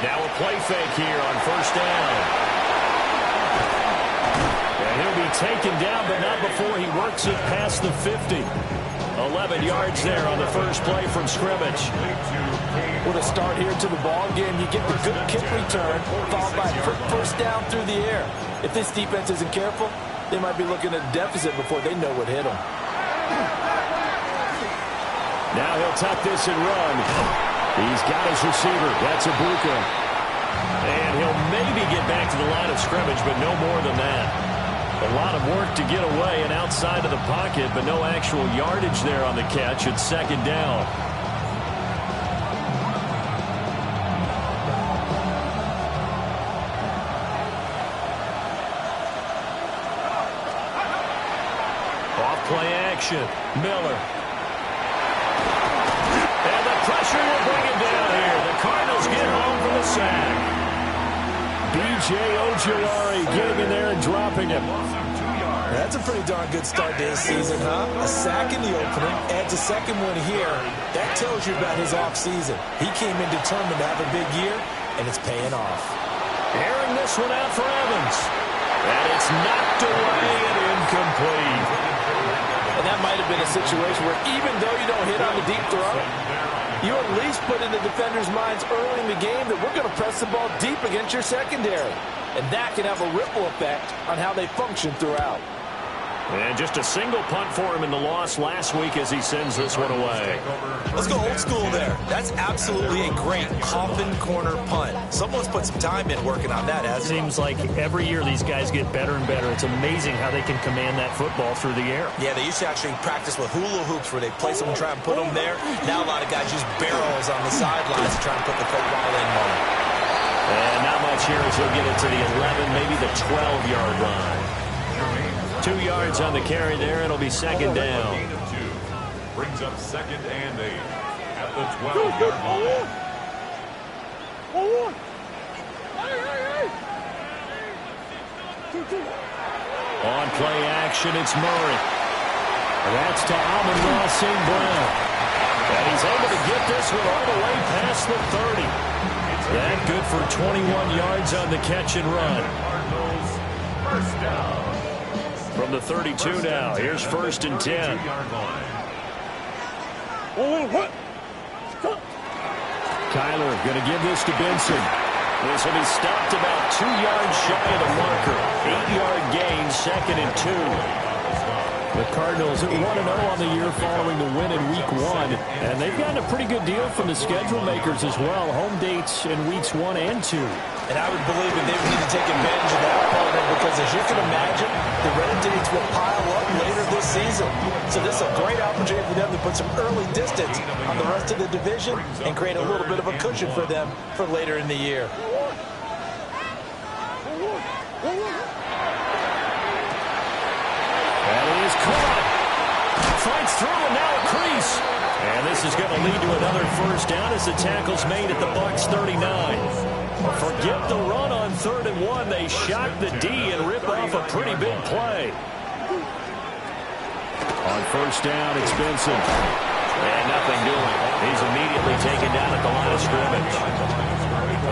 Now a play fake here on first down. And he'll be taken down, but not before he works it past the 50. 11 yards there on the first play from scrimmage. With a start here to the ball game, you get the good kick return, followed by a quick first down through the air. If this defense isn't careful, they might be looking at a deficit before they know what hit them. Now he'll tuck this and run. He's got his receiver. That's Ibuka. And he'll maybe get back to the line of scrimmage, but no more than that. A lot of work to get away and outside of the pocket, but no actual yardage there on the catch. It's second down. Off play action. Miller. And the pressure will bring him down here. The Cardinals get home from the sack. B.J. Ojulari getting in there and dropping him. That's a pretty darn good start to his season, huh? A sack in the opener, adds a second one here. That tells you about his offseason. He came in determined to have a big year, and it's paying off. Airing this one out for Evans. And it's knocked away and incomplete. And that might have been a situation where even though you don't hit on the deep throw, you at least put in the defenders' minds early in the game that we're going to press the ball deep against your secondary. And that can have a ripple effect on how they function throughout. And just a single punt for him in the loss last week as he sends this one away. Let's go old school there. That's absolutely a great coffin corner punt. Someone's put some time in working on that, hasn't it? Seems like every year these guys get better and better. It's amazing how they can command that football through the air. Yeah, they used to actually practice with hula hoops where they place them and try and put them there. Now a lot of guys use barrels on the sidelines to try and put the football in one. And not much here as he'll get it to the 11, maybe the 12-yard line. 2 yards on the carry there. It'll be second down. Brings up second and 8 at the 12-yard line. On play action, it's Murray. That's to Amon-Ra St. Brown. And he's able to get this one all the way past the 30. That good for 21 yards on the catch and run. First down. From the 32 now, here's first and 10. Kyler going to give this to Benson. This will be stopped about 2 yards shy of the marker. 8-yard gain, second and 2. The Cardinals 1-0 on the year following the win in Week 1. And they've gotten a pretty good deal from the schedule makers as well. Home dates in Weeks 1 and 2. And I would believe that they would need to take advantage of that part of it because, as you can imagine, the red dates will pile up later this season. So this is a great opportunity for them to put some early distance on the rest of the division and create a little bit of a cushion for them for later in the year. And he is caught. Fights through and now a crease. And this is going to lead to another first down as the tackle's made at the Bucs 39. Forget the run on 3rd and 1. They shock the D and rip off a pretty big play. On first down, it's Benson. And nothing doing. He's immediately taken down at the line of scrimmage.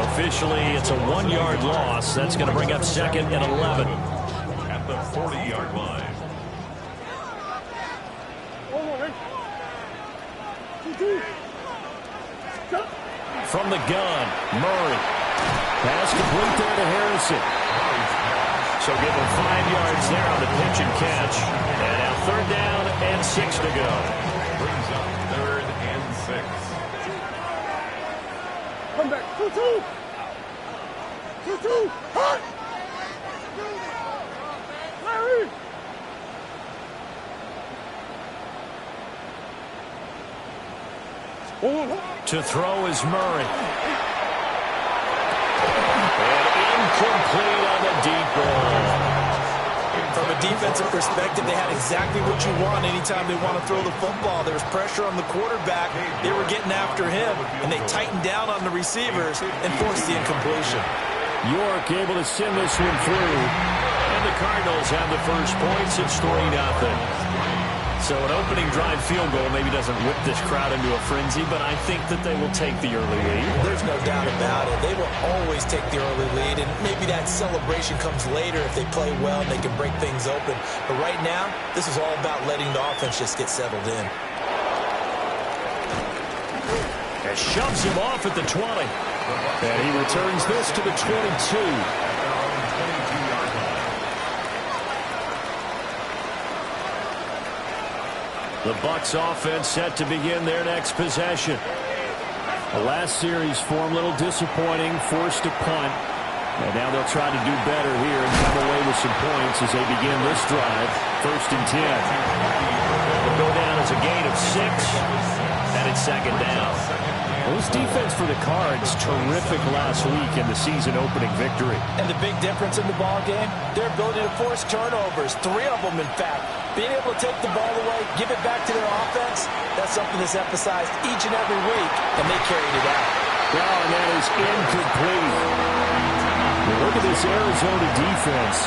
Officially, it's a 1-yard loss. That's going to bring up second and 11. At the 40-yard line. From the gun, Murray. Pass complete there to Harrison. So give him 5 yards there on the pitch and catch. And now 3rd down and 6 to go. Brings up 3rd and 6. Come back. 2-2. 2-2. Hot. Larry. To throw is Murray. And incomplete on the deep ball. From a defensive perspective, they had exactly what you want anytime they want to throw the football. There was pressure on the quarterback. They were getting after him, and they tightened down on the receivers and forced the incompletion. York able to send this one through. And the Cardinals have the first points. It's 3-0. So an opening drive field goal maybe doesn't whip this crowd into a frenzy, but I think that they will take the early lead. There's no doubt about it. They will always take the early lead, and maybe that celebration comes later if they play well and they can break things open. But right now, this is all about letting the offense just get settled in. And shoves him off at the 20. And he returns this to the 22. The Bucs offense set to begin their next possession. The last series form a little disappointing, forced a punt. And now they'll try to do better here and come away with some points as they begin this drive. 1st and 10. They'll go down as a gain of 6, and it's 2nd down. Well, this defense for the Cards, terrific last week in the season-opening victory. And the big difference in the ball game, their ability to force turnovers, 3 of them, in fact. Being able to take the ball away, give it back to their offense, that's something that's emphasized each and every week, and they carried it out. Well, and that is incomplete. Well, look at this Arizona defense.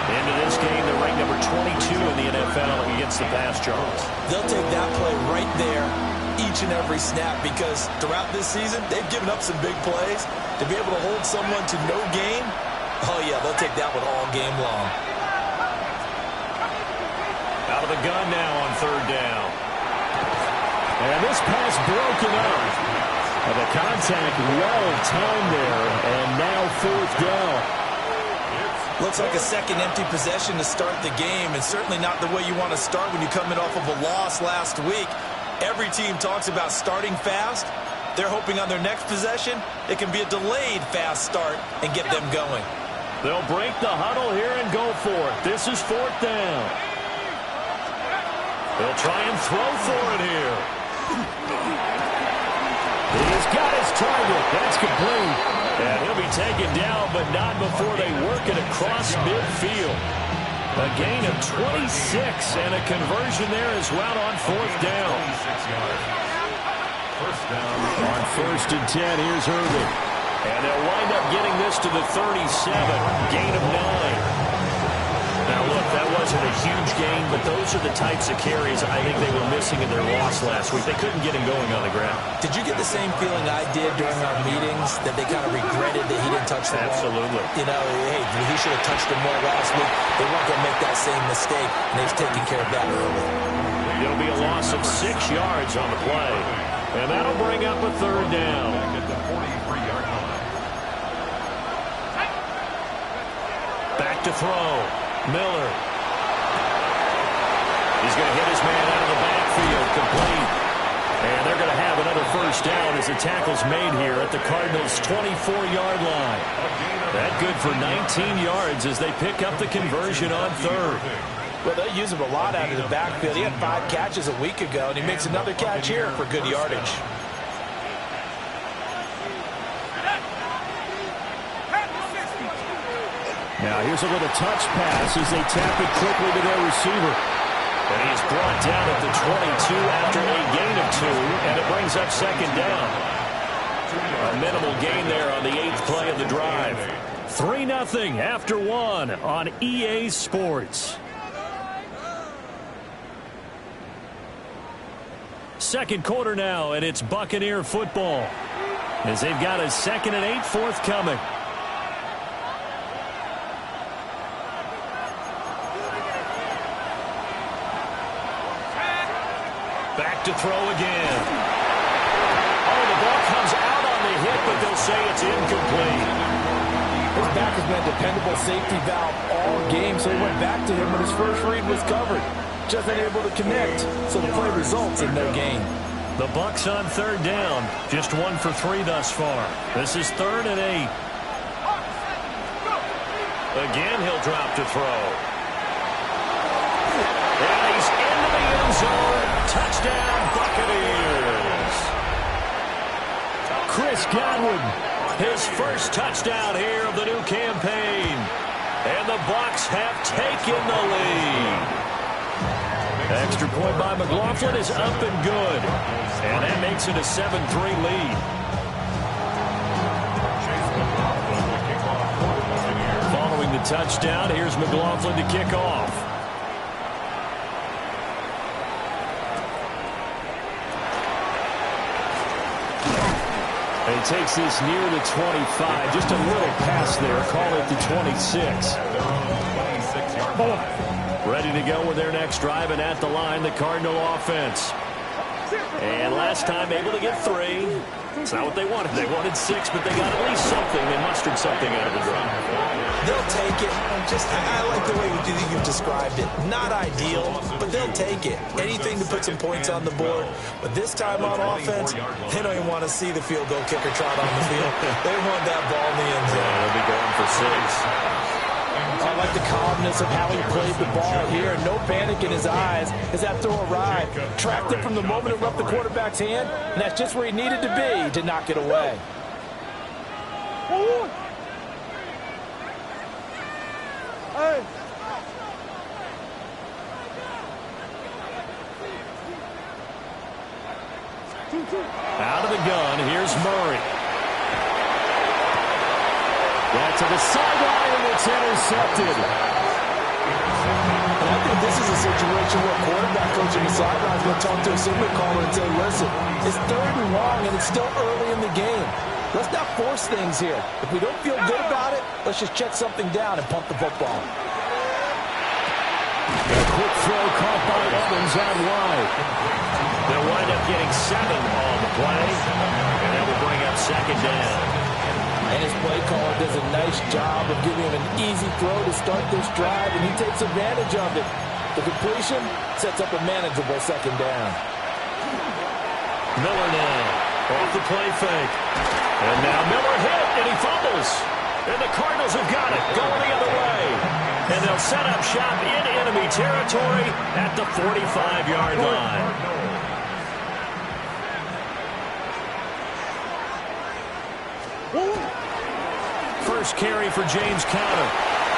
Into this game, they're ranked number 22 in the NFL against the pass yards. They'll take that play right there each and every snap because throughout this season, they've given up some big plays. To be able to hold someone to no gain, oh, yeah, they'll take that one all game long. Out of the gun now on 3rd down. And this pass broken up. And the contact well-timed there, and now 4th down. Looks like a second empty possession to start the game, and certainly not the way you want to start when you come in off of a loss last week. Every team talks about starting fast. They're hoping on their next possession, it can be a delayed fast start and get them going. They'll break the huddle here and go for it. This is 4th down. They'll try and throw for it here. He's got his target. That's complete. And he'll be taken down, but not before they work it across midfield. A gain of 26 and a conversion there as well on 4th down. 1st down. On 1st and 10, here's Irvin. And they'll wind up getting this to the 37. Gain of 9. Now, look, that wasn't a huge gain, but those are the types of carries I think they were missing in their loss last week. They couldn't get him going on the ground. Did you get the same feeling I did during our meetings, that they kind of regretted that he didn't touch the ball? Absolutely. You know, hey, he should have touched him more last week. They weren't going to make that same mistake, and they've taken care of that early. It'll be a loss of 6 yards on the play. And that'll bring up a 3rd down. At the 43-yard line. Back to throw. Miller. He's going to hit his man out of the backfield. Complete. And they're going to have another 1st down as the tackle's made here at the Cardinals' 24-yard line. That good for 19 yards as they pick up the conversion on 3rd. Well, they use him a lot out of the backfield. He had 5 catches a week ago, and he makes another catch here for good yardage. Now here's a little touch pass as they tap it quickly to their receiver. And he's brought down at the 22 after a gain of 2, and it brings up 2nd down. A minimal gain there on the 8th play of the drive. 3-0 after 1 on EA Sports. Second quarter now, and it's Buccaneer football as they've got a 2nd and 8 forthcoming. Back to throw again. Oh, the ball comes out on the hit, but they'll say it's incomplete. His back has been a dependable safety valve all game, so he went back to him when his first read was covered. Just unable to connect, so the play results in no gain. The Bucs on 3rd down, just 1 for 3 thus far. This is 3rd and 8. Again, he'll drop to throw. And he's into the end zone. Touchdown, Buccaneers. Chris Godwin, his first touchdown here of the new campaign. And the Bucs have taken the lead. Extra point by McLaughlin is up and good. And that makes it a 7-3 lead. Following the touchdown, here's McLaughlin to kick off. And he takes this near the 25. Just a little pass there. Call it the 26. Ready to go with their next drive, and at the line, the Cardinal offense. And last time able to get 3. It's not what they wanted. They wanted 6, but they got at least something. They mustered something out of the drive. They'll take it. I like the way you've described it. Not ideal, but they'll take it. Anything to put some points on the board. But this time on offense, they don't even want to see the field goal kicker trot on the field. They want that ball in the end zone. Yeah, they'll be going for 6. I like the calmness of how he played the ball here. No panic in his eyes as that throw arrived. Tracked it from the moment it left the quarterback's hand, and that's just where he needed to be to knock it away. Hey. Out of the gun, here's Murray. Back to the sideline, and it's intercepted. And I think this is a situation where quarterback coach on the sideline is going to talk to a signal caller and say, listen, it's 3rd and long, and it's still early in the game. Let's not force things here. If we don't feel good about it, let's just check something down and punt the football. A quick throw caught by Evans out wide. They'll wind up getting 7 on the play, and that will bring up 2nd down. And his play caller does a nice job of giving him an easy throw to start this drive, and he takes advantage of it. The completion sets up a manageable 2nd down. Miller now off the play fake. And now Miller hit, and he fumbles. And the Cardinals have got it, going the other way. And they'll set up shop in enemy territory at the 45-yard line. First carry for James Conner.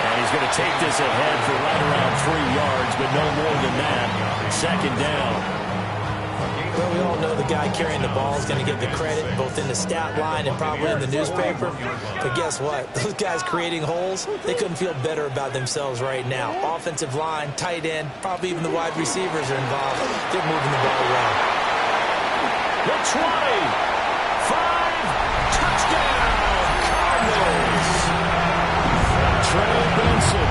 And he's going to take this ahead for right around 3 yards, but no more than that. 2nd down. Well, we all know the guy carrying the ball is going to get the credit, both in the stat line and probably in the newspaper. But guess what? Those guys creating holes, they couldn't feel better about themselves right now. Offensive line, tight end, probably even the wide receivers are involved. They're moving the ball around. The 20. 5. Touchdown. Trey Benson,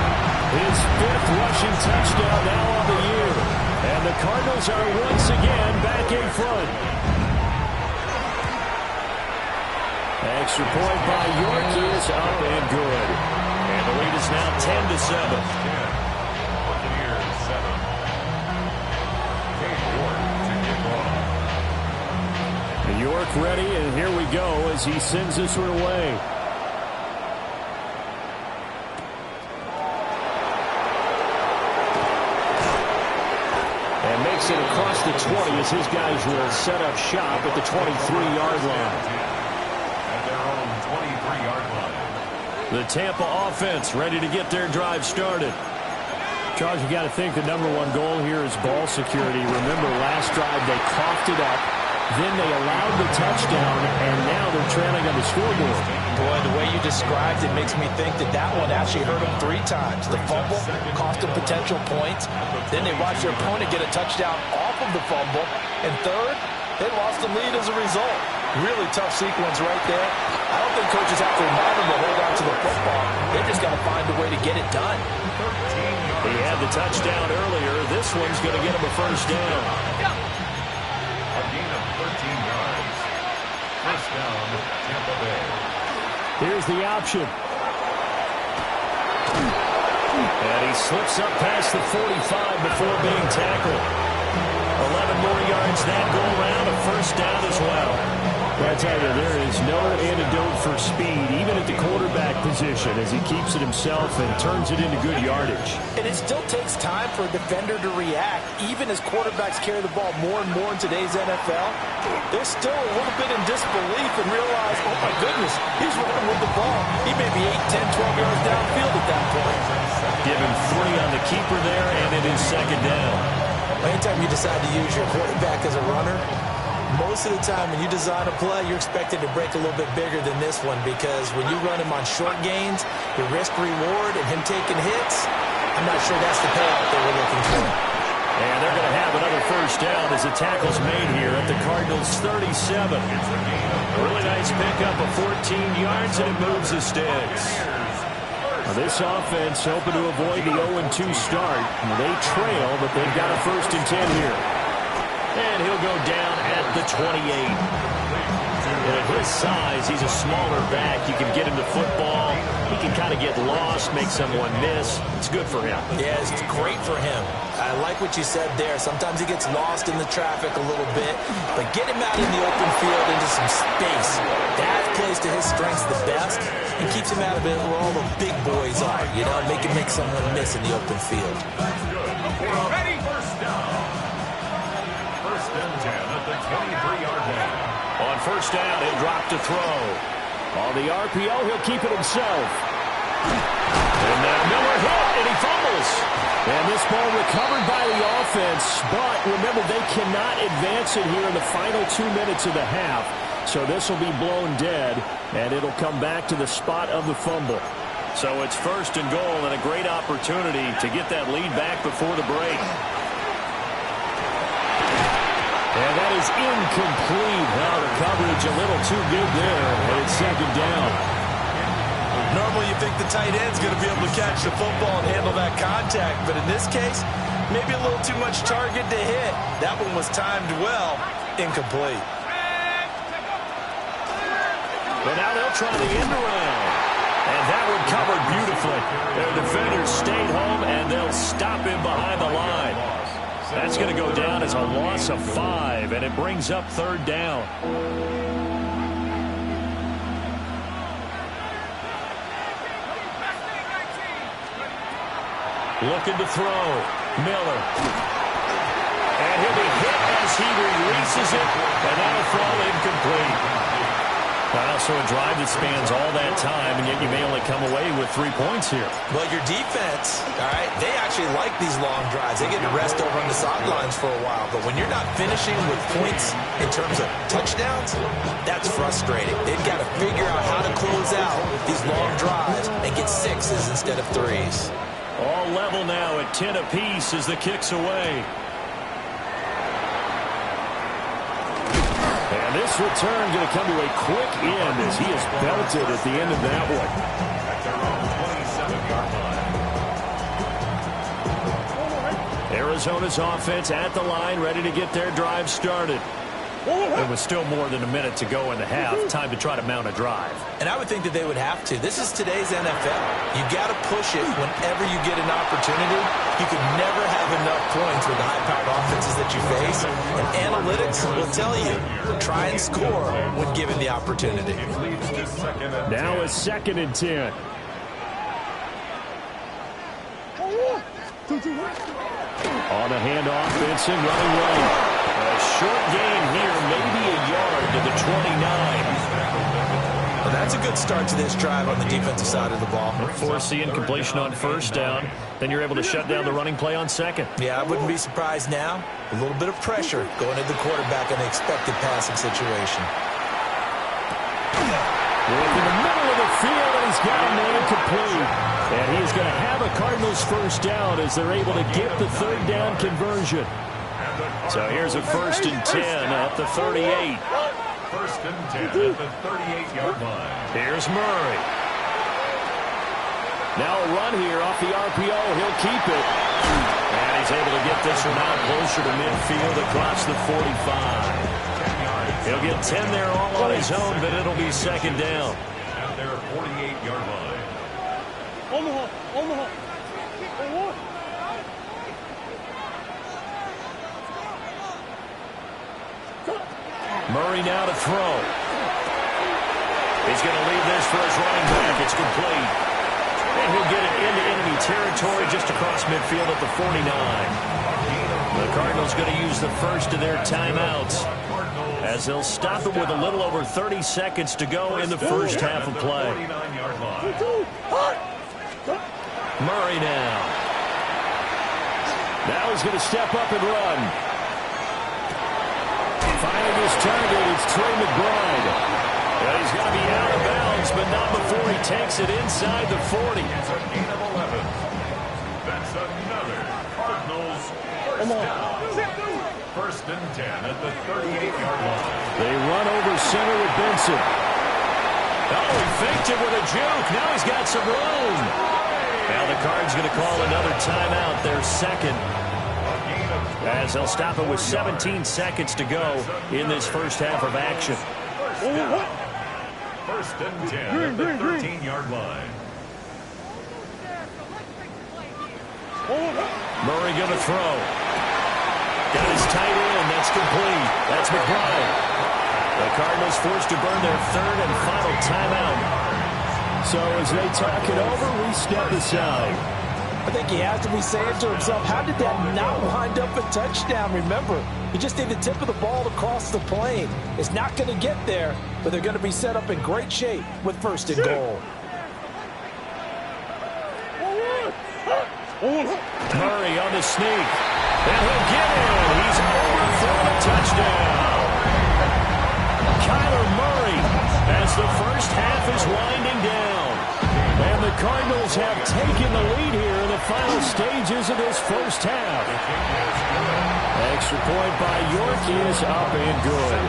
his 5th rushing touchdown now on the year. And the Cardinals are once again back in front. Extra point by York is up and good. And the lead is now 10-7. York ready, and here we go as he sends this one away. And makes it across the 20 as his guys will set up shop at the 23-yard line. At their own 23-yard line. The Tampa offense ready to get their drive started. Charles, you got to think the #1 goal here is ball security. Remember, last drive they coughed it up. Then they allowed the touchdown, and now they're trailing on the scoreboard. Boy, the way you described it makes me think that that one actually hurt them 3 times. The fumble cost them potential points. Then they watched their opponent get a touchdown off of the fumble. And third, they lost the lead as a result. Really tough sequence right there. I don't think coaches have to remind them to hold on to the football. They just got to find a way to get it done. He had the touchdown earlier. This one's going to get him a 1st down. A gain of 13 yards. 1st down, Tampa Bay. Here's the option. And he slips up past the 45 before being tackled. 11 more yards that go around, a 1st down as well. I tell you, there is no antidote for speed, even at the quarterback position, as he keeps it himself and turns it into good yardage. And it still takes time for a defender to react, even as quarterbacks carry the ball more and more in today's NFL. They're still a little bit in disbelief and realize, oh my goodness, he's running with the ball. He may be 8, 10, 12 yards downfield at that point. Give him 3 on the keeper there, and it is 2nd down. Anytime you decide to use your quarterback as a runner, most of the time when you design a play, you're expected to break a little bit bigger than this one, because when you run him on short gains, your risk-reward and him taking hits, I'm not sure that's the payout that we're looking for. And they're going to have another first down as the tackle's made here at the Cardinals' 37. A really nice pickup of 14 yards, and it moves the sticks. Now this offense hoping to avoid the 0-2 start. They trail, but they've got a 1st and 10 here. And he'll go down at the 28. And at his size, he's a smaller back. You can get him the football. He can kind of get lost, make someone miss. It's good for him. Yeah, it's great for him. I like what you said there. Sometimes he gets lost in the traffic a little bit, but get him out in the open field into some space. That plays to his strengths the best and keeps him out of it where all the big boys are, you know, make him make someone miss in the open field. Ready? First down. First and 10 at the 23-yard line. On first down, he'll drop to throw. On the RPO, he'll keep it himself. And now Miller hit, and he fumbles. And this ball recovered by the offense, but remember, they cannot advance it here in the final 2 minutes of the half. So this will be blown dead, and it'll come back to the spot of the fumble. So it's 1st and goal, and a great opportunity to get that lead back before the break. And that is incomplete. Now the coverage a little too good there, and it's 2nd down. Normally you think the tight end's going to be able to catch the football and handle that contact, but in this case, maybe a little too much target to hit. That one was timed well, incomplete. But now they'll try the end around. And that one covered beautifully. Their defenders stayed home, and they'll stop him behind the line. That's going to go down as a loss of 5, and it brings up 3rd down. Looking to throw. Miller. And he'll be hit as he releases it, and that'll fall incomplete. Well, so a drive that spans all that time, and yet you may only come away with 3 points here. Well, your defense, all right, they actually like these long drives. They get to rest over on the sidelines for a while. But when you're not finishing with points in terms of touchdowns, that's frustrating. They've got to figure out how to close out these long drives and get 6s instead of 3s. All level now at 10 apiece as the kick's away. And this return going to come to a quick end as he is belted at the end of that one. At their own 27-yard line. Arizona's offense at the line, ready to get their drive started. There was still more than a minute to go in the half. Time to try to mount a drive. And I would think that they would have to. This is today's NFL. You got to push it whenever you get an opportunity. You could never have enough points with the high-powered offenses that you face. And analytics will tell you, try and score when given the opportunity. Now it's 2nd and 10. On the handoff, Benson running right. A short gain here, maybe a yard to the 29. Well, that's a good start to this drive on the defensive side of the ball. Force the incompletion on first down. Then you're able to shut down the running play on 2nd. Yeah, I wouldn't be surprised now. A little bit of pressure going at the quarterback in the expected passing situation. Look in the middle of the field, and he's got him incomplete. And he's going to have a Cardinals first down as they're able to get the 3rd down conversion. So here's a 1st and 10 at the 38. 1st and 10 at the 38-yard line. Here's Murray. Now a run here off the RPO. He'll keep it. And he's able to get this one out closer to midfield across the 45. He'll get 10 there all on his own, but it'll be 2nd down. At their 48-yard line. Omaha. Murray now to throw. He's going to leave this for his running back. It's complete. And he'll get it into enemy territory just across midfield at the 49. The Cardinals going to use the first of their timeouts as they'll stop him with a little over 30 seconds to go in the first half of play. Murray now. Now he's going to step up and run. Finding his target, it's Trey McBride. Well, he's going to be out of bounds, but not before he takes it inside the 40. It's a gain of 11. That's another Cardinals Cardinals, first down. First and 10 at the 38-yard line. They run over center with Benson. Oh, he faked it with a juke. Now he's got some room. Now the Cards going to call another timeout, their second, as they'll stop it with 17 seconds to go in this first half of action. First and 10 at the 13-yard line. Murray going to throw. Got his tight end. That's complete. That's McBride. The Cardinals forced to burn their third and final timeout. So as they talk it over, we step aside. I think he has to be saying to himself, how did that not wind up a touchdown? Remember, you just need the tip of the ball to cross the plane. It's not going to get there, but they're going to be set up in great shape with first and goal. Murray on the sneak. And he'll get in. He's over for the touchdown. Kyler Murray as the first half is winding down. And the Cardinals have taken the lead here in the final stages of this first half. Extra point by York is up and good.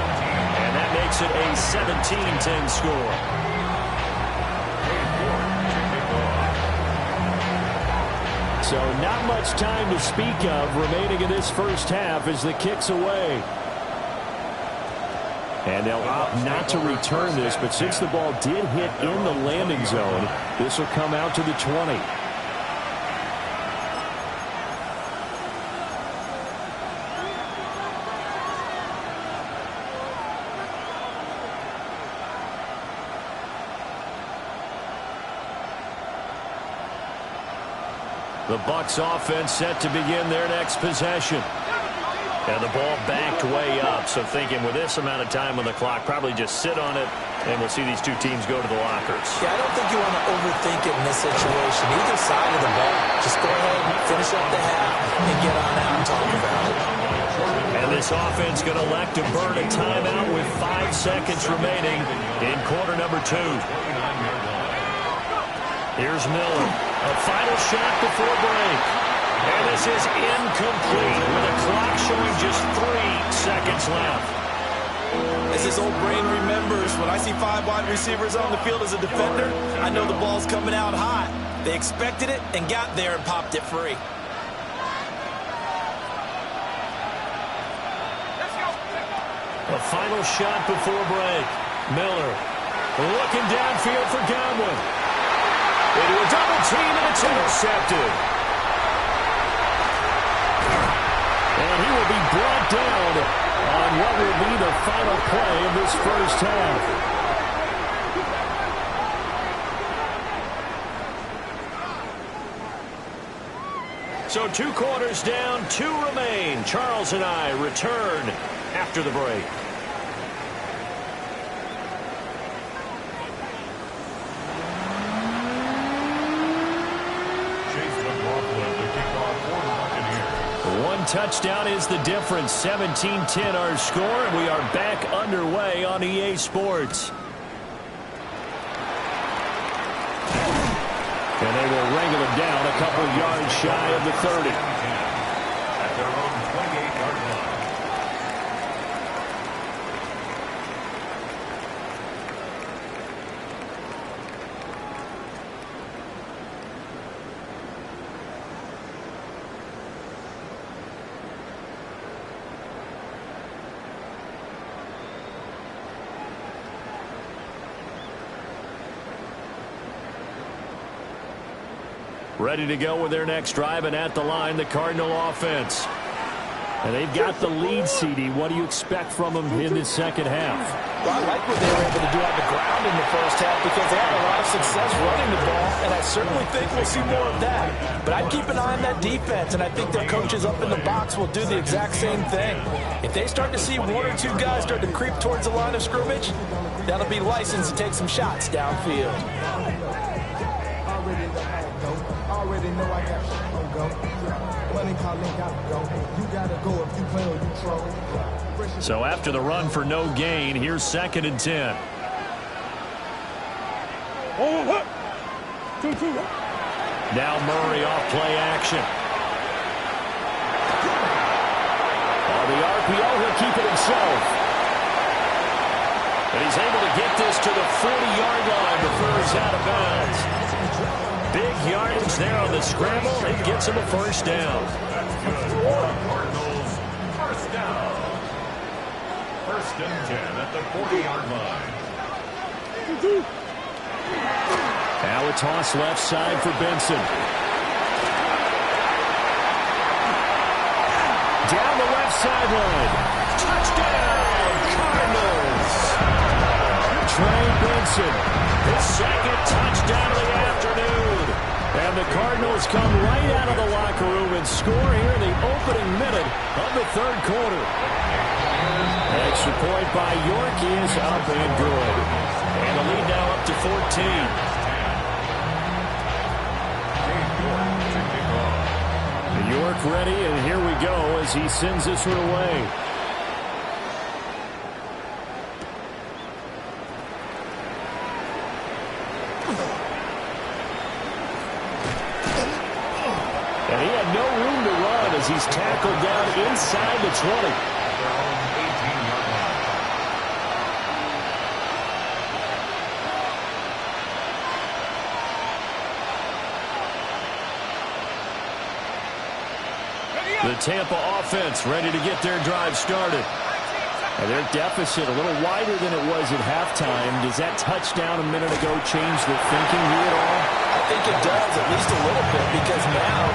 And that makes it a 17-10 score. So not much time to speak of remaining in this first half as the kick's away. And they'll opt not to return this, but since the ball did hit in the landing zone, this will come out to the 20. The Bucs offense set to begin their next possession. And the ball backed way up, so thinking with this amount of time on the clock, probably just sit on it, and we'll see these two teams go to the lockers. Yeah, I don't think you want to overthink it in this situation. Either side of the ball, just go ahead and finish up the half and get on out and talk about it. And this offense going to elect to burn a timeout with 5 seconds remaining in quarter number 2. Here's Miller. A final shot before break. And this is incomplete with a clock showing just 3 seconds left. As his old brain remembers, when I see 5 wide receivers on the field as a defender, I know the ball's coming out hot. They expected it and got there and popped it free. A final shot before break. Miller looking downfield for Godwin. Into a double team, and it's intercepted. And he will be brought down on what will be the final play of this first half. So 2 quarters down, 2 remain. Charles and I return after the break. Touchdown is the difference. 17-10 our score, and we are back underway on EA Sports. And they will wrangle him down a couple yards shy of the 30. At their own 28-yard line. Ready to go with their next drive, and at the line, the Cardinal offense. And they've got the lead, CD. What do you expect from them in this second half? Well, I like what they were able to do on the ground in the first half because they had a lot of success running the ball, and I certainly think we'll see more of that. But I'd keep an eye on that defense, and I think their coaches up in the box will do the exact same thing. If they start to see 1 or 2 guys start to creep towards the line of scrimmage, that'll be licensed to take some shots downfield. Already know I got shit on go. Money calling, gotta go. You gotta go if you play or you troll. So after the run for no gain, here's 2nd and 10. Now Murray off play action. RPO. He'll keep it himself. And he's able to get this to the 40-yard line before he's out of bounds. Big yardage there on the scramble. It gets him a first down. Cardinals, first down. First and 10 at the 40-yard line. Now a toss left side for Benson. Down the left sideline. Touchdown, Cardinals. Trey Benson, his second touchdown of the afternoon. And the Cardinals come right out of the locker room and score here in the opening minute of the third quarter. Extra point by York is up and good. And the lead now up to 14. York ready, and here we go as he sends this one away. And he had no room to run as he's tackled down inside the 20. The Tampa offense ready to get their drive started. And their deficit a little wider than it was at halftime. Does that touchdown a minute ago change the thinking here at all? I think it does, at least a little bit, because now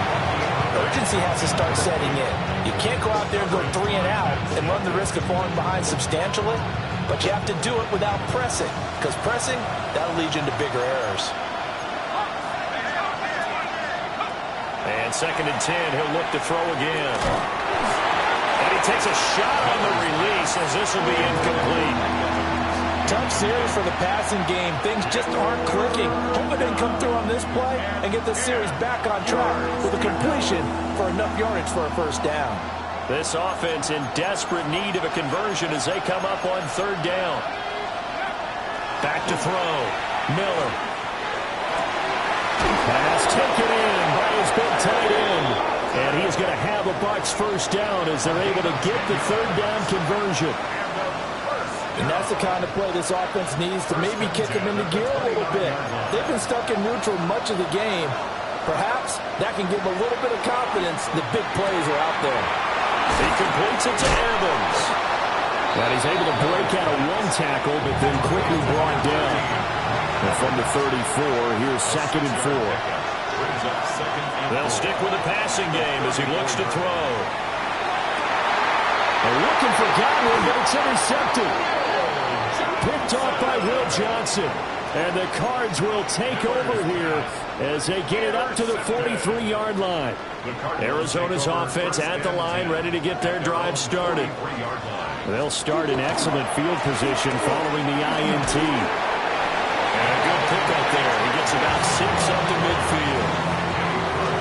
urgency has to start setting in. You can't go out there and go 3 and out and run the risk of falling behind substantially, but you have to do it without pressing, because pressing, that'll lead you into bigger errors. And second and 10, he'll look to throw again. And he takes a shot on the release as this will be incomplete. Tough series for the passing game. Things just aren't clicking. Hope it didn't come through on this play and get the series back on track with a completion for enough yardage for a first down. This offense in desperate need of a conversion as they come up on third down. Back to throw. Miller. Pass taken in by his big tight end. And he's going to have a Bucs first down as they're able to get the third down conversion. And that's the kind of play this offense needs to maybe kick them into gear a little bit. They've been stuck in neutral much of the game. Perhaps that can give a little bit of confidence that big plays are out there. He completes it to Evans. And he's able to break out of one tackle, but then quickly brought down. And from the 34, here's second and 4. They'll stick with the passing game as he looks to throw. They're looking for Godwin, but it's intercepted. Picked off by Will Johnson. And the Cards will take over here as they get it up to the 43-yard line. Arizona's offense at the line, ready to get their drive started. They'll start in excellent field position following the INT. And a good pickup there. He gets about 6 up to midfield.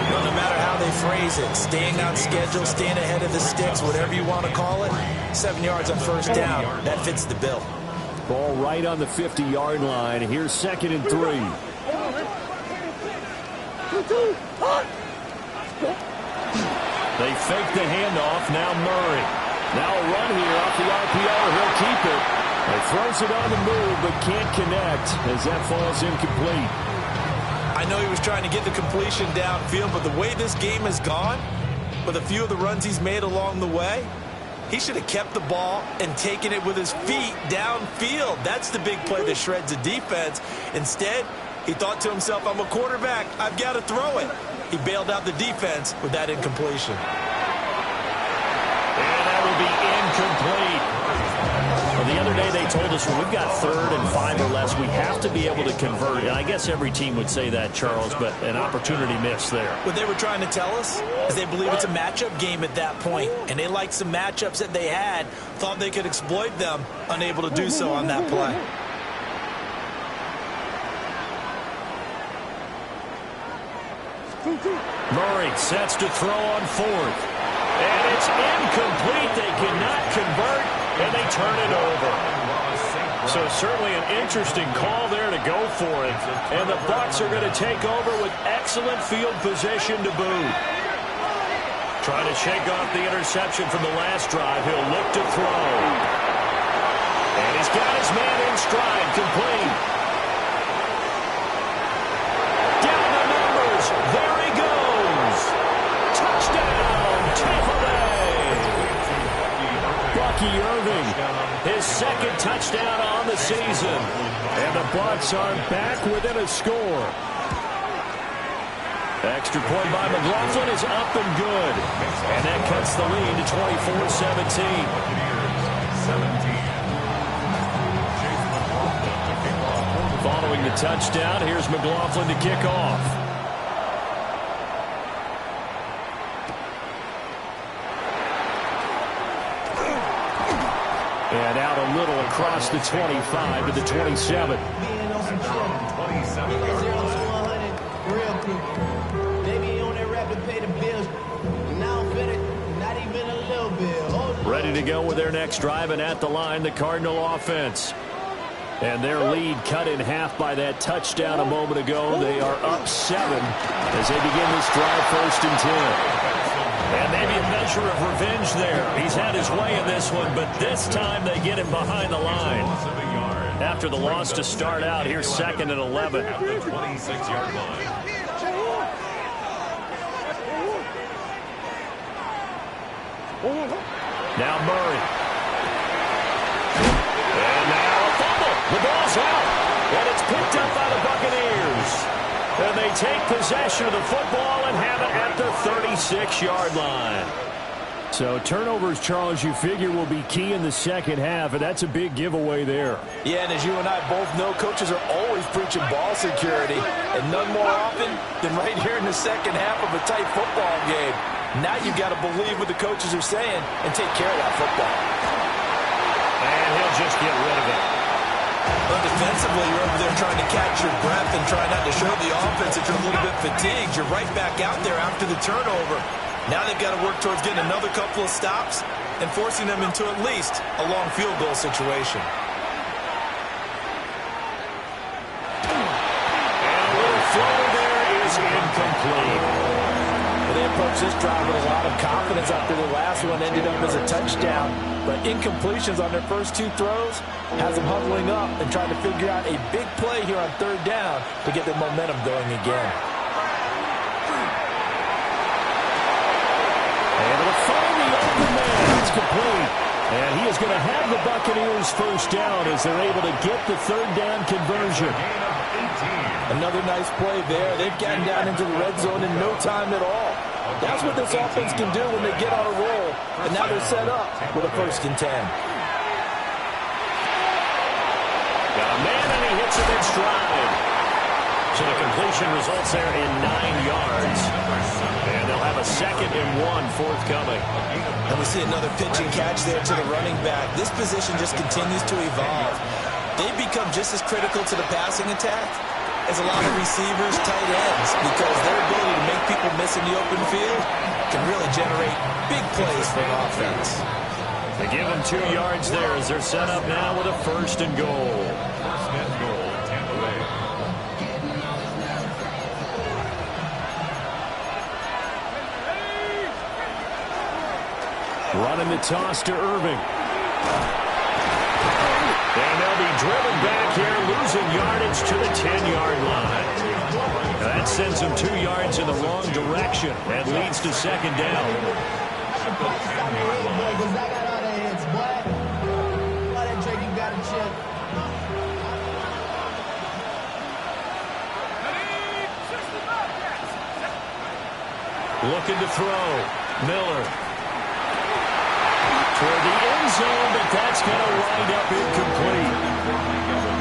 Well, no matter how they phrase it, staying on schedule, staying ahead of the sticks, whatever you want to call it, 7 yards on first down, that fits the bill. Ball right on the 50-yard line. Here's second and 3. They fake the handoff. Now Murray. Now a run here off the RPO. He'll keep it. He throws it on the move, but can't connect as that falls incomplete. I know he was trying to get the completion downfield, but the way this game has gone, with a few of the runs he's made along the way, he should have kept the ball and taken it with his feet downfield. That's the big play that shreds the defense. Instead, he thought to himself, I'm a quarterback. I've got to throw it. He bailed out the defense with that incompletion. And that will be incomplete. Well, the other day they told us when we've got 3rd and 5 or less, we have to be able to convert. And I guess every team would say that, Charles, but an opportunity missed there. What they were trying to tell us is they believe it's a matchup game at that point, and they liked some matchups that they had, thought they could exploit them, unable to do so on that play. Murray sets to throw on 4th. And it's incomplete. They cannot convert, and they turn it over. So certainly an interesting call there to go for it. And the Bucs are going to take over with excellent field position to boot. Trying to shake off the interception from the last drive. He'll look to throw. And he's got his man in stride, complete. Down the numbers. There he goes. Touchdown, Tampa Bay. Bucky Irving, his second touchdown on the season. And the Bucs are back within a score. Extra point by McLaughlin is up and good. And that cuts the lead to 24-17. Following the touchdown, here's McLaughlin to kick off. And out a little across the 25 to the 27. Ready to go with their next drive, and at the line, the Cardinal offense. And their lead cut in half by that touchdown a moment ago. They are up 7 as they begin this drive, 1st and 10. And maybe a measure of revenge there. He's had his way in this one, but this time they get him behind the line. After the loss to start out, here's 2nd and 11. At the 26-yard line. Now Murray. And now a fumble. The ball's out. And it's picked up by the Buccaneers. And they take possession of the football and have it at the 36-yard line. So turnovers, Charles, you figure will be key in the second half, and that's a big giveaway there. Yeah, and as you and I both know, coaches are always preaching ball security, and none more often than right here in the second half of a tight football game. Now you've got to believe what the coaches are saying and take care of that football. And he'll just get rid of it. But defensively, you're over there trying to catch your breath and try not to show the offense that you're a little bit fatigued. You're right back out there after the turnover. Now they've got to work towards getting another couple of stops and forcing them into at least a long field goal situation. And a little floater there is incomplete. Well, they approached this drive with a lot of confidence after the last one ended up as a touchdown. But incompletions on their first 2 throws has them huddling up and trying to figure out a big play here on 3rd down to get the momentum going again. Able to find the open man. It's complete. And he is going to have the Buccaneers first down as they're able to get the 3rd down conversion. Another nice play there. They've gotten down into the red zone in no time at all. That's what this offense can do when they get on a roll. And now they're set up with a 1st and 10. Got a man, and he hits him in stride. So the completion results there in 9 yards. And they'll have a 2nd and 1 forthcoming. And we see another pitch and catch there to the running back. This position just continues to evolve. They've become just as critical to the passing attack as a lot of receivers, tight ends, because their ability to make people miss in the open field can really generate big plays for an offense. They give them 2 yards there as they're set up now with a 1st and goal. 1st and goal, Tampa Bay. Running the toss to Irving. And they'll be driven back here, losing yardage to the 10-yard line. Now that sends them 2 yards in the wrong direction and leads to 2nd down. Looking to throw. Miller. Toward the end zone, but that's going to wind up incomplete.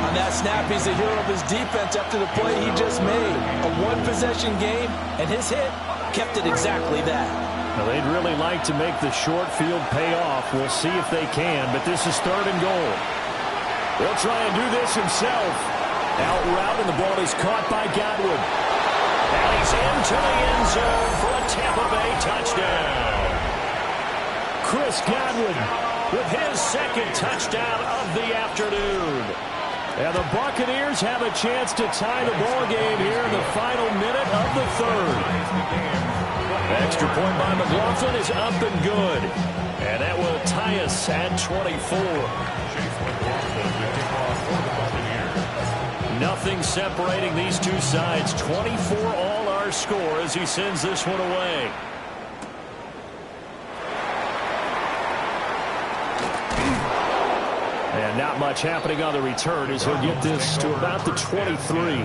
On that snap, he's a hero of his defense after the play he just made. A 1-possession game, and his hit kept it exactly that. Now, they'd really like to make the short field pay off. We'll see if they can, but this is 3rd and goal. They'll try and do this himself. Out route, and the ball is caught by Godwin. And he's into the end zone for a Tampa Bay touchdown. Chris Godwin with his 2nd touchdown of the afternoon. And the Buccaneers have a chance to tie the ball game here in the final minute of the 3rd. Extra point by McLaughlin is up and good. And that will tie us at 24. Nothing separating these two sides. 24 all our score as he sends this one away. And not much happening on the return as he'll get this to about the 23.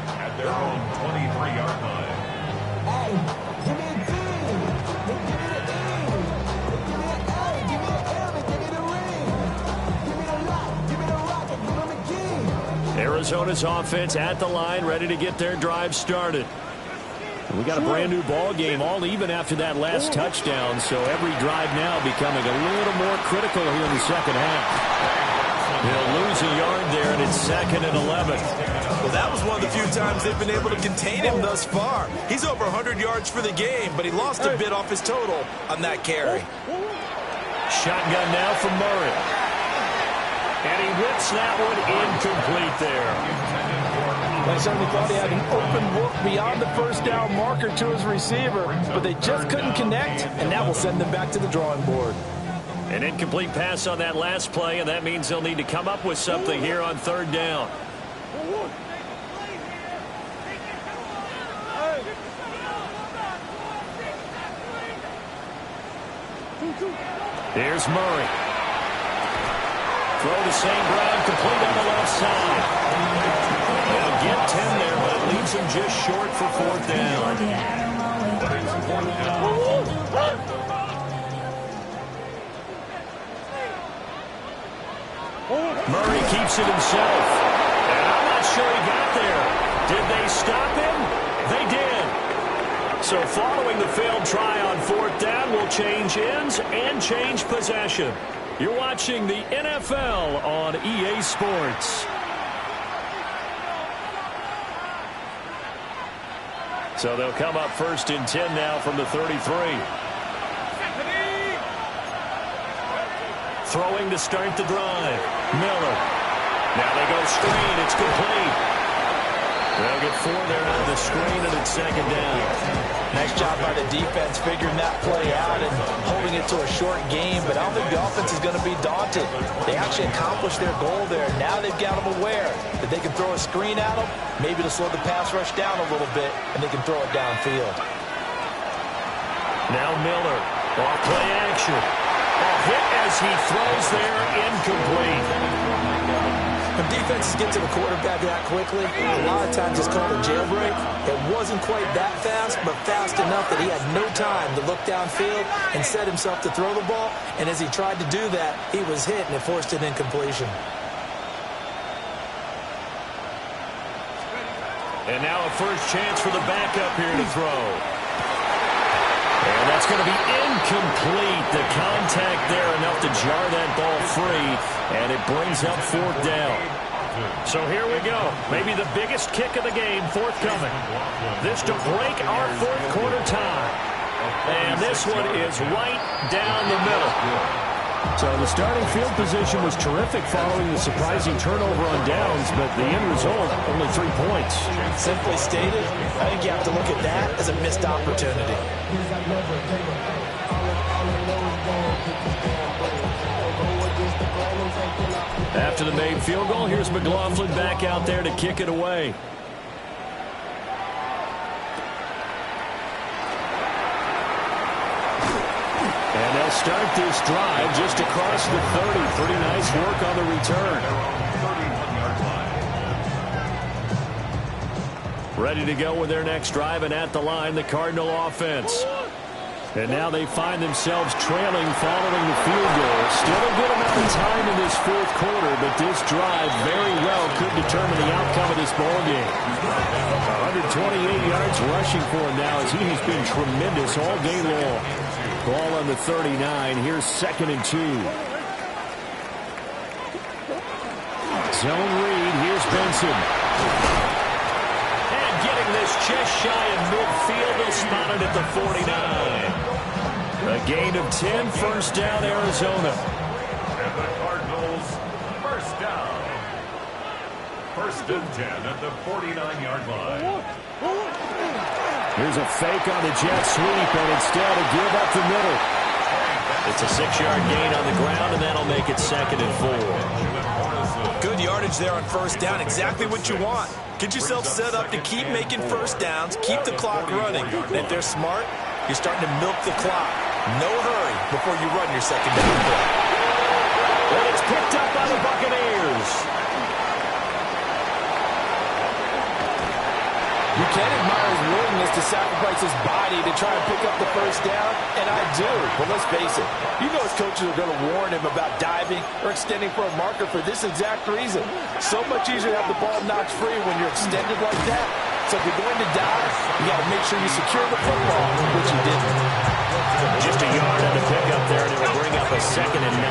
At their own 23-yard line. Arizona's offense at the line, ready to get their drive started. We got a brand new ball game, all even after that last touchdown, so every drive now becoming a little more critical here in the second half. He'll lose a yard there, and it's 2nd and 11. Well, that was one of the few times they've been able to contain him thus far. He's over 100 yards for the game, but he lost a bit off his total on that carry. Shotgun now from Murray. And he whips that one incomplete there. They certainly thought he had an open look beyond the first down marker to his receiver, but they just couldn't connect, and that will send them back to the drawing board. An incomplete pass on that last play, and that means they'll need to come up with something here on 3rd down. Here's Murray. Throw to St. Brown, complete on the left side. They'll get 10 there, but it leaves him just short for 4th down. Murray keeps it himself. And I'm not sure he got there. Did they stop him? They did. So following the failed try on 4th down, we'll change ends and change possession. You're watching the NFL on EA Sports. So they'll come up 1st and 10 now from the 33. Throwing to start the drive. Miller. Now they go screen. It's complete. They'll get 4 there out of the screen, and it's 2nd down. Nice job by the defense figuring that play out and holding it to a short game, but I don't think the offense is going to be daunted. They actually accomplished their goal there. Now they've got them aware that they can throw a screen at them, maybe to slow the pass rush down a little bit, and they can throw it downfield. Now Miller. Off play action. A hit as he throws there, incomplete. When defenses get to the quarterback that quickly, a lot of times it's called a jailbreak. It wasn't quite that fast, but fast enough that he had no time to look downfield and set himself to throw the ball. And as he tried to do that, he was hit, and it forced an incompletion. And now a first chance for the backup here to throw. And that's going to be incomplete. The contact there enough to jar that ball free, and it brings up 4th down. So here we go. Maybe the biggest kick of the game forthcoming. This to break our 4th quarter tie. And this one is right down the middle. So the starting field position was terrific following the surprising turnover on downs, but the end result, only 3 points. Simply stated, I think you have to look at that as a missed opportunity. After the made field goal, here's McLaughlin back out there to kick it away. And they'll start this drive just across the 30. Pretty nice work on the return. Ready to go with their next drive, and at the line, the Cardinal offense. And now they find themselves trailing following the field goal. Still a good amount of time in this 4th quarter, but this drive very well could determine the outcome of this ball game. 128 yards rushing for him now as he has been tremendous all day long. Ball on the 39. Here's 2nd and 2. Zone read. Here's Benson. And getting this just shy of midfield. They'll spot it at the 49. A gain of 10, 1st down, Arizona. And the Cardinals, 1st down. 1st and 10 at the 49-yard line. Here's a fake on the jet sweep, and instead a give up the middle. It's a 6-yard gain on the ground, and that'll make it 2nd and 4. Good yardage there on first down. Exactly what you want. Get yourself set up to keep making first downs, keep the clock running. And if they're smart, you're starting to milk the clock. No hurry before you run your second down play. And it's picked up by the Buccaneers. You can admire his willingness to sacrifice his body to try and pick up the first down, and I do. But let's face it, you know his coaches are going to warn him about diving or extending for a marker for this exact reason. So much easier to have the ball knocked free when you're extended like that. So if you're going to dive, you got to make sure you secure the football, which he didn't. Just a yard on the pickup there, and it'll bring up a 2nd and 9.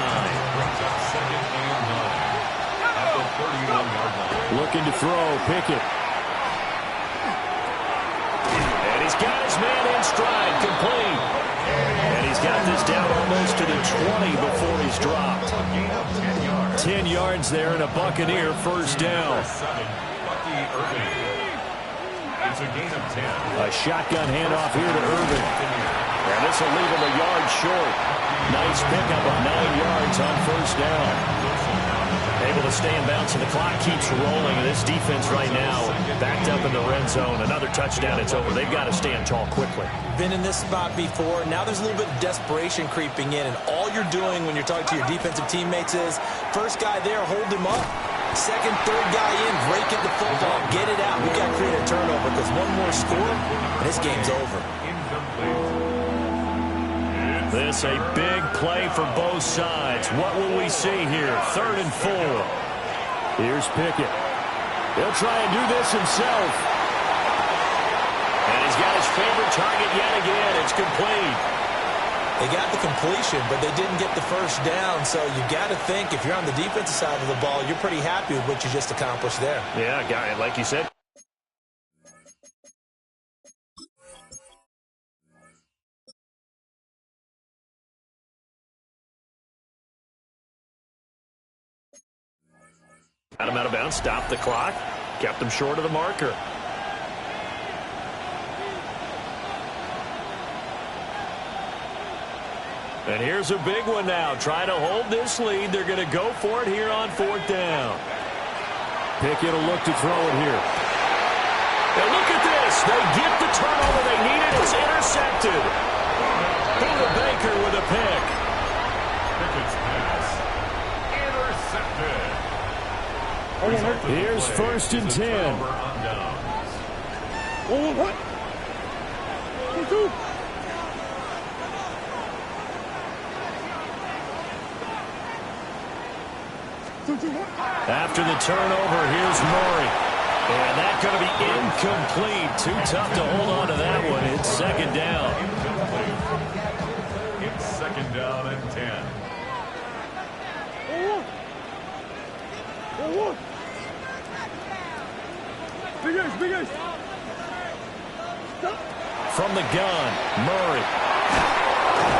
Looking to throw, Pickett. And he's got his man in stride, complete. And he's got this down almost to the 20 before he's dropped. 10 yards there and a Buccaneer first down. It's a gain of 10. A shotgun handoff here to Irvin. And this will leave him a yard short. Nice pickup of 9 yards on first down. Able to stay in bounds, and the clock keeps rolling. And this defense right now backed up in the red zone. Another touchdown, it's over. They've got to stand tall quickly. Been in this spot before. Now there's a little bit of desperation creeping in, and all you're doing when you're talking to your defensive teammates is first guy there, hold him up. Second, third guy in, break it the football, get it out. We've got to create a turnover because one more score, and this game's over. This a big play for both sides. What will we see here? 3rd and 4. Here's Pickett. He'll try and do this himself. And he's got his favorite target yet again. It's complete. They got the completion, but they didn't get the first down. So you got to think if you're on the defensive side of the ball, you're pretty happy with what you just accomplished there. Yeah, guy, like you said. Got him out of bounds, stopped the clock, kept him short of the marker. And here's a big one now. Trying to hold this lead. They're going to go for it here on 4th down. Pickett will look to throw it here. And look at this. They get the turnover they needed. It's intercepted. Buda Baker with a pick. Pickett's pass intercepted. Here's 1st and 10. What? After the turnover, here's Murray. And that's going to be incomplete. Too tough to hold on to that one. It's 2nd down. It's 2nd down and 10. From the gun, Murray.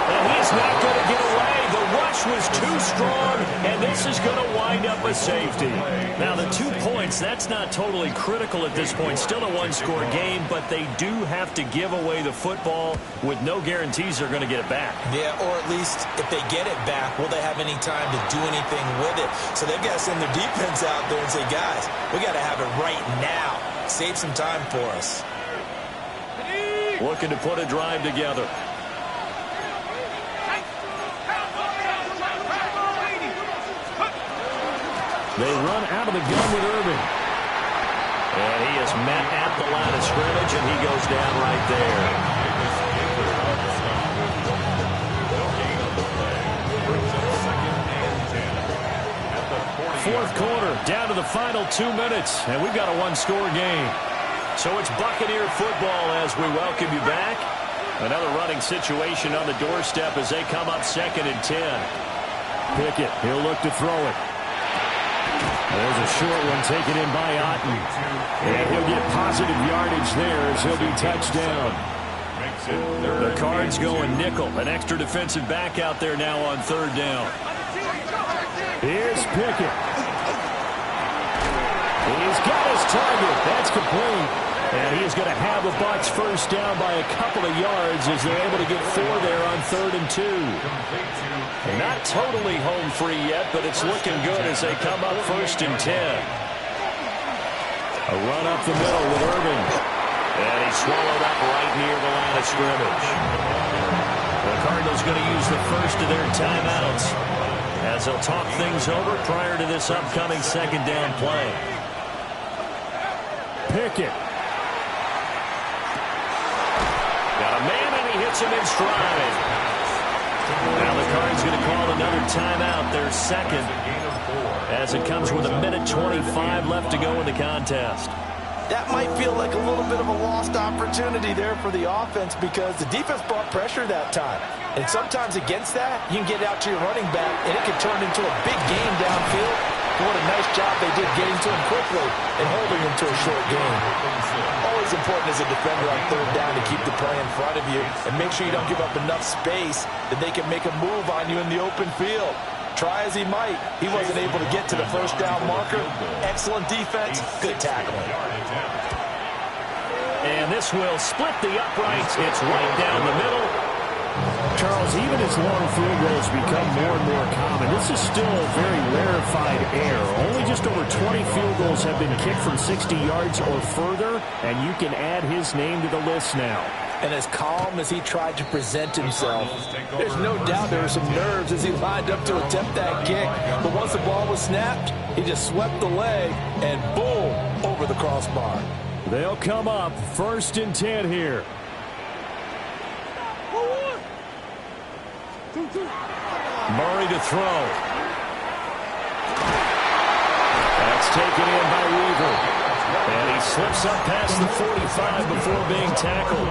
And he's not going to get away. The rush was too strong, and this is going to wind up a safety. Now, the 2 points, that's not totally critical at this point. Still a one-score game, but they do have to give away the football with no guarantees they're going to get it back. Yeah, or at least if they get it back, will they have any time to do anything with it? So they've got to send their defense out there and say, guys, we got to have it right now. Save some time for us. Looking to put a drive together. They run out of the gun with Irvin. And he is met at the line of scrimmage, and he goes down right there. 4th quarter, down to the final 2 minutes, and we've got a one-score game. So it's Buccaneer football as we welcome you back. Another running situation on the doorstep as they come up 2nd and 10. Pickett, he'll look to throw it. There's a short one taken in by Otten. And he'll get positive yardage there as he'll be touchdown. The Cards going nickel. An extra defensive back out there now on 3rd down. Here's Pickett. He's got his target. That's complete. And he is going to have the Bucs first down by a couple of yards as they're able to get 4 there on 3rd and 2. Not totally home free yet, but it's looking good as they come up 1st and 10. A run up the middle with Irving. And he's swallowed up right near the line of scrimmage. The Cardinals going to use the first of their timeouts as they'll talk things over prior to this upcoming 2nd down play. Pickett. Got a man, and he hits him in stride. Now the Cardinals going to call another timeout, their 2nd, as it comes with 1:25 left to go in the contest. That might feel like a little bit of a lost opportunity there for the offense because the defense brought pressure that time. And sometimes against that, you can get out to your running back, and it can turn into a big game downfield. What a nice job they did getting to him quickly and holding him to a short game. Always important as a defender on 3rd down to keep the play in front of you and make sure you don't give up enough space that they can make a move on you in the open field. Try as he might, he wasn't able to get to the first down marker. Excellent defense, good tackling. And this will split the uprights. It's right down the middle. Charles, even as long field goals become more and more common, this is still a very rarefied air. Only just over 20 field goals have been kicked from 60 yards or further, and you can add his name to the list now. And as calm as he tried to present himself, there's no doubt there were some nerves as he lined up to attempt that kick. But once the ball was snapped, he just swept the leg and boom, over the crossbar. They'll come up 1st and 10 here. Murray to throw. That's taken in by Weaver. And he slips up past the 45 before being tackled.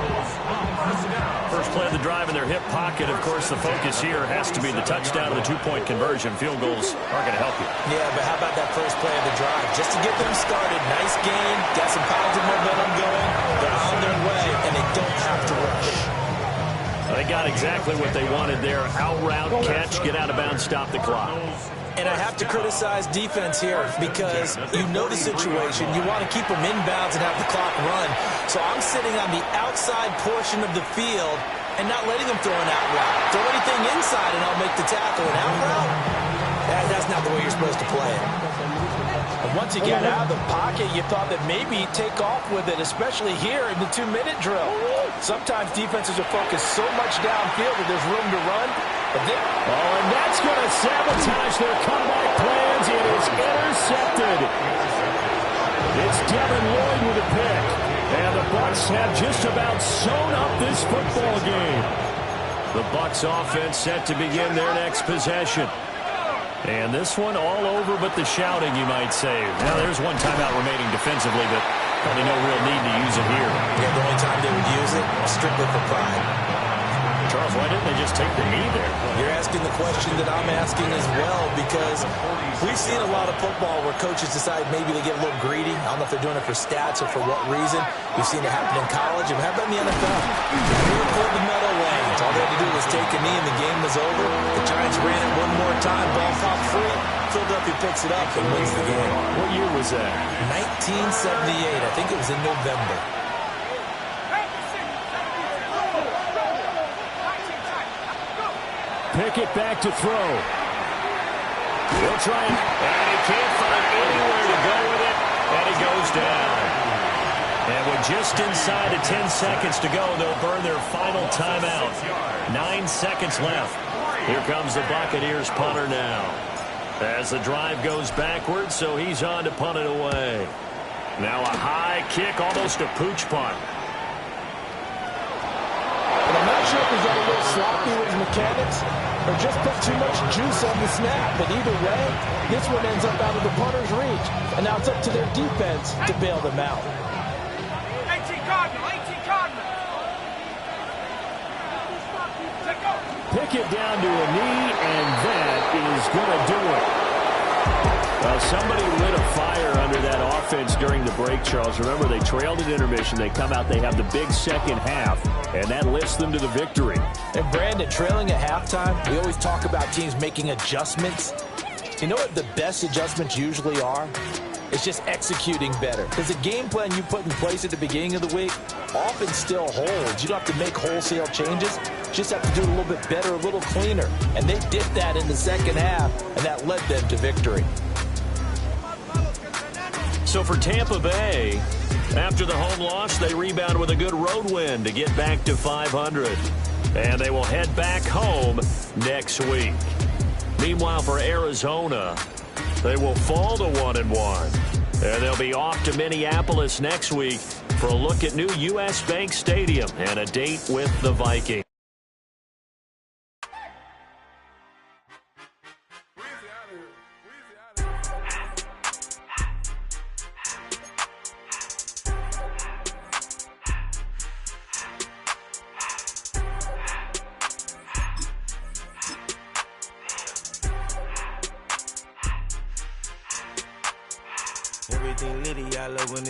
First play of the drive in their hip pocket. Of course, the focus here has to be the touchdown and the 2-point conversion. Field goals are going to help you. Yeah, but how about that first play of the drive? Just to get them started. Nice game. Got some positive momentum going. They're on their way, and they don't have to rush. They got exactly what they wanted there. Out route, catch, get out of bounds, stop the clock. And I have to criticize defense here because you know the situation. You want to keep them inbounds and have the clock run. So I'm sitting on the outside portion of the field and not letting them throw an out route. Throw anything inside and I'll make the tackle. An out route? That's not the way you're supposed to play it. And once you get out of the pocket, you thought that maybe you'd take off with it, especially here in the 2-minute drill. Sometimes defenses are focused so much downfield that there's room to run. And that's going to sabotage their comeback plans. It is intercepted. It's Devin Lloyd with a pick. And the Bucs have just about sewn up this football game. The Bucs offense set to begin their next possession. And this one all over but the shouting, you might say. Now, there's one timeout remaining defensively, but probably no real need to use it here. Yeah, the only time they would use it, strictly for pride. Charles, why didn't they just take the knee there? You're asking the question that I'm asking as well because we've seen a lot of football where coaches decide maybe they get a little greedy. I don't know if they're doing it for stats or for what reason. We've seen it happen in college. And how about in the NFL? They pulled the metal lanes. All they had to do was take a knee and the game was over. The Giants ran it one more time. Ball popped free. Philadelphia picks it up and wins the game. What year was that? 1978. I think it was in November. Pickett back to throw. He'll try and he can't find anywhere to go with it, and he goes down. And with just inside of 10 seconds to go, they'll burn their final timeout. 9 seconds left. Here comes the Buccaneers punter now. As the drive goes backwards, so he's on to punt it away. Now a high kick, almost a pooch punt. I'm not sure if he's got a little sloppy with his mechanics or just put too much juice on the snap. But either way, this one ends up out of the punter's reach. And now it's up to their defense to bail them out. 18 Cardinal. Pickett down to a knee, and that is going to do it. Well, somebody lit a fire under that offense during the break, Charles. Remember, they trailed at intermission. They come out, they have the big second half, and that lifts them to the victory. And Brandon, trailing at halftime, we always talk about teams making adjustments. You know what the best adjustments usually are? It's just executing better. Because the game plan you put in place at the beginning of the week often still holds. You don't have to make wholesale changes. You just have to do it a little bit better, a little cleaner. And they did that in the second half, and that led them to victory. So for Tampa Bay, after the home loss, they rebound with a good road win to get back to 500. And they will head back home next week. Meanwhile, for Arizona, they will fall to 1-1. And they'll be off to Minneapolis next week for a look at new U.S. Bank Stadium and a date with the Vikings. Everything litty, I love when it